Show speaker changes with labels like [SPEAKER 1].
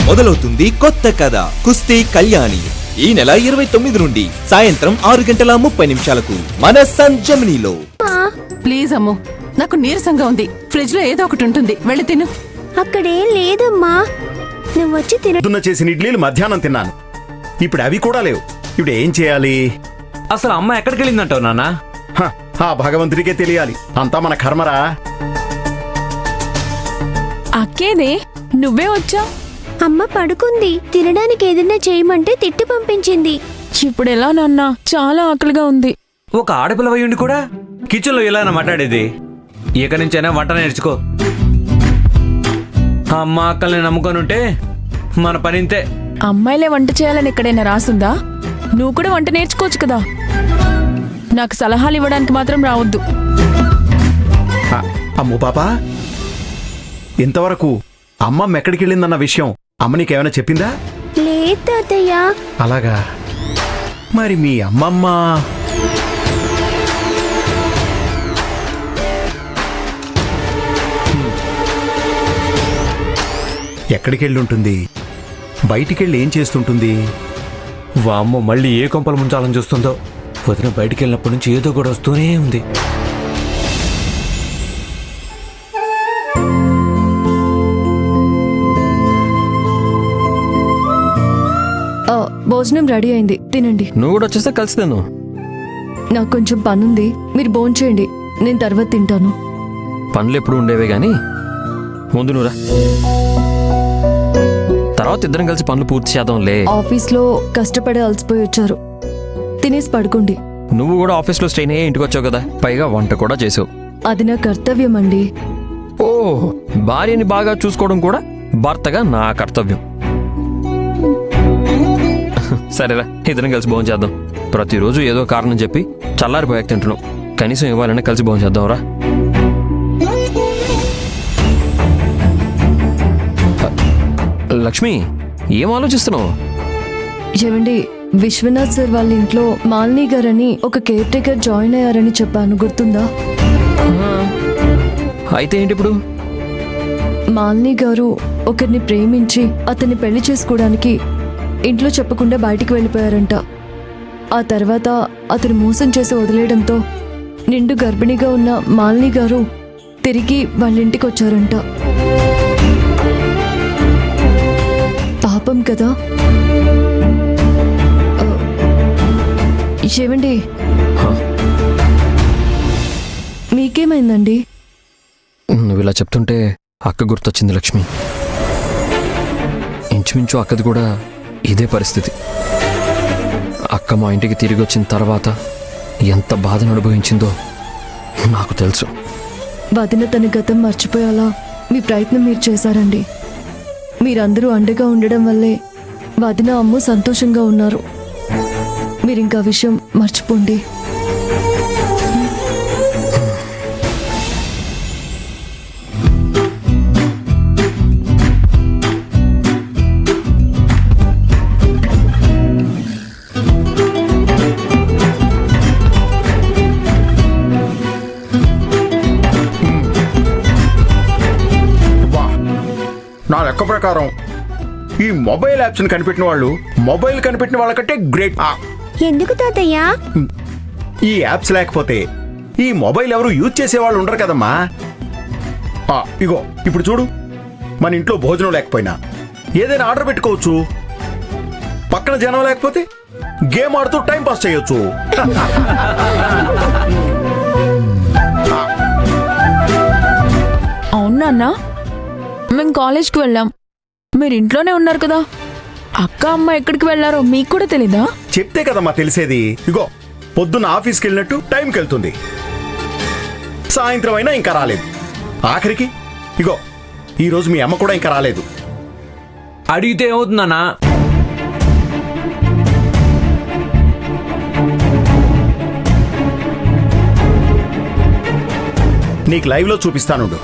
[SPEAKER 1] మొదలవుతుంది కొత్త కథ కుస్తీ కళ్యాణి. ఈ నెల 29 నుండి సాయంత్రం 6:30 మన సన్ జెమినీలో.
[SPEAKER 2] ప్లీజ్ అమ్ము, నాకు నీరసంగా ఉంది. ఫ్రిడ్జ్ లో ఏదో ఒకటి ఉంటుంది, వెళ్ళి తిను.
[SPEAKER 3] అక్కడేం లేదమ్మా, నువ్వు వచ్చి తిన.
[SPEAKER 4] చేసిన ఇడ్లీలు మధ్యాహ్నం తిన్నాను, ఇప్పుడు అవి కూడా లేవు. ఇప్పుడు ఏం చేయాలి?
[SPEAKER 5] అసలు అమ్మ ఎక్కడికి వెళ్ళిందంటావు నాన్న?
[SPEAKER 4] ఆ భగవంతుడికే తెలియాలి, అంతా మన కర్మరా.
[SPEAKER 2] అక్కేదే, నువ్వే వచ్చా?
[SPEAKER 3] అమ్మ పడుకుంది, తినడానికి ఏదైనా చేయమంటే తిట్టి పంపించింది.
[SPEAKER 2] ఇప్పుడు ఎలా నాన్న, చాలా ఆకలిగా ఉంది.
[SPEAKER 5] ఒక ఆడపిల్ల అయ్యుండి కూడా కిచెన్ లో ఎలా మాట్లాడేది? ఇక నుంచైనా వంట నేర్చుకో. అమ్మ అక్కల్ని నమ్ముకొనుంటే మన పని ఇంతే.
[SPEAKER 2] అమ్మాయిలే వంట చేయాలని ఎక్కడైనా రాసుందా? నువ్వు కూడా వంట నేర్చుకోవచ్చు కదా. నాకు సలహాలు ఇవ్వడానికి మాత్రం రావద్దు.
[SPEAKER 4] అమ్ము పాపా, ఇంతవరకు అమ్మమ్మ ఎక్కడికి వెళ్ళిందన్న విషయం అమ్మ నీకేమైనా చెప్పిందా?
[SPEAKER 3] లేదు తాతయ్య.
[SPEAKER 4] అలాగా, మరి మీ అమ్మమ్మ ఎక్కడికి వెళ్ళి ఉంటుంది? బయటికెళ్ళి ఏం చేస్తుంటుంది?
[SPEAKER 5] వామ్మ మళ్ళీ ఏ కొంపలు ముంచాలని చూస్తుందో. వదిన బయటికి వెళ్ళినప్పటి నుంచి ఏదో కూడా వస్తూనే ఉంది.
[SPEAKER 6] భోజనం రెడీ అయింది, తినండి.
[SPEAKER 7] నువ్వు కూడా వచ్చేస్తే కలిసి తిను.
[SPEAKER 6] నాకు కొంచెం పనుంది, మీరు భోంచేయండి, నేను తర్వాత తింటాను.
[SPEAKER 7] పనులు ఎప్పుడు ఉండేవే గాని ముందు నువ్వురా, తర్వాత ఇద్దరం కలిసి పనులు పూర్తి చేద్దాంలే.
[SPEAKER 6] ఆఫీస్లో కష్టపడి అలసిపోయి వచ్చారు, తినేసి పడుకోండి.
[SPEAKER 7] నువ్వు కూడా ఆఫీస్లో స్ట్రెయిన్ అయ్యే ఇంటికి వచ్చావు కదా, పైగా వంట కూడా చేసావు.
[SPEAKER 6] అది నా కర్తవ్యం అండి.
[SPEAKER 7] ఓ, భార్యని బాగా చూసుకోవడం కూడా భర్తగా నా కర్తవ్యం. సరేరా, ఇద్దరం కలిసి భోజనం చేద్దాం. ప్రతిరోజు ఏదో కారణం చెప్పి చల్లారిపోయాక తింటున్నావు, కనీసం ఇవ్వాలన్నా కలిసి భోజనం చేద్దాం రా. లక్ష్మి, ఏం ఆలోచిస్తున్నావు?
[SPEAKER 6] ఏమండి, విశ్వనాథ్ సార్ వాళ్ళ ఇంట్లో మాలిని గారని ఒక కేర్ టేకర్ జాయిన్ అయ్యారని చెప్పాను, గుర్తుందా?
[SPEAKER 7] అయితే ఏంటి ఇప్పుడు?
[SPEAKER 6] మాలిని గారు ఒకరిని ప్రేమించి అతన్ని పెళ్లి చేసుకోవడానికి ఇంట్లో చెప్పకుండా బయటికి వెళ్ళిపోయారంట. ఆ తర్వాత అతను మోసం చేసి వదిలేయడంతో నిండు గర్భిణిగా ఉన్న మాలిని గారు తిరిగి వాళ్ళ ఇంటికి వచ్చారంట. పాపం కదా. ఏమండి, మీకేమైందండి?
[SPEAKER 7] నువ్వు ఇలా చెప్తుంటే అక్క గుర్తొచ్చింది లక్ష్మి. ఇంచుమించు అక్కది కూడా ఇదే పరిస్థితి. అక్క మా ఇంటికి తిరిగి వచ్చిన తర్వాత ఎంత బాధను అనుభవించిందో నాకు తెలుసు.
[SPEAKER 6] వదిన తన గతం మర్చిపోయేలా మీ ప్రయత్నం మీరు చేశారండి. మీరందరూ అండగా ఉండడం వల్లే వదిన అమ్ము సంతోషంగా ఉన్నారు. మీరింకా విషయం మర్చిపోండి.
[SPEAKER 4] నా లెక్క ప్రకారం ఈ మొబైల్ యాప్స్ కనిపెట్టిన వాళ్ళు మొబైల్ కనిపెట్టిన వాళ్ళకంటే గ్రేట్.
[SPEAKER 3] ఎందుకు తాతయ్య?
[SPEAKER 4] ఈ యాప్స్ లేకపోతే ఈ మొబైల్ ఎవరు యూజ్ చేసేవాళ్ళు ఉండరు కదమ్మా. ఇగో ఇప్పుడు చూడు, మన ఇంట్లో భోజనం లేకపోయినా ఏదైనా ఆర్డర్ పెట్టుకోవచ్చు. పక్కన జనం లేకపోతే గేమ్ ఆడుతూ టైం పాస్ చేయొచ్చు.
[SPEAKER 2] అవునా, మేము కాలేజ్కి వెళ్ళాం, మీరు ఇంట్లోనే ఉన్నారు కదా. అక్క అమ్మ ఎక్కడికి వెళ్ళారో మీకు కూడా తెలీదా?
[SPEAKER 4] చెప్తే కదమ్మా తెలిసేది. ఇగో పొద్దున్న ఆఫీస్కి వెళ్ళినట్టు టైంకి వెళ్తుంది, సాయంత్రం అయినా ఇంకా రాలేదు. ఆఖరికి ఇగో ఈరోజు మీ అమ్మ కూడా ఇంకా రాలేదు.
[SPEAKER 5] అడిగితే ఏమవుతుందన్నా?
[SPEAKER 4] నీకు లైవ్లో చూపిస్తానుండు.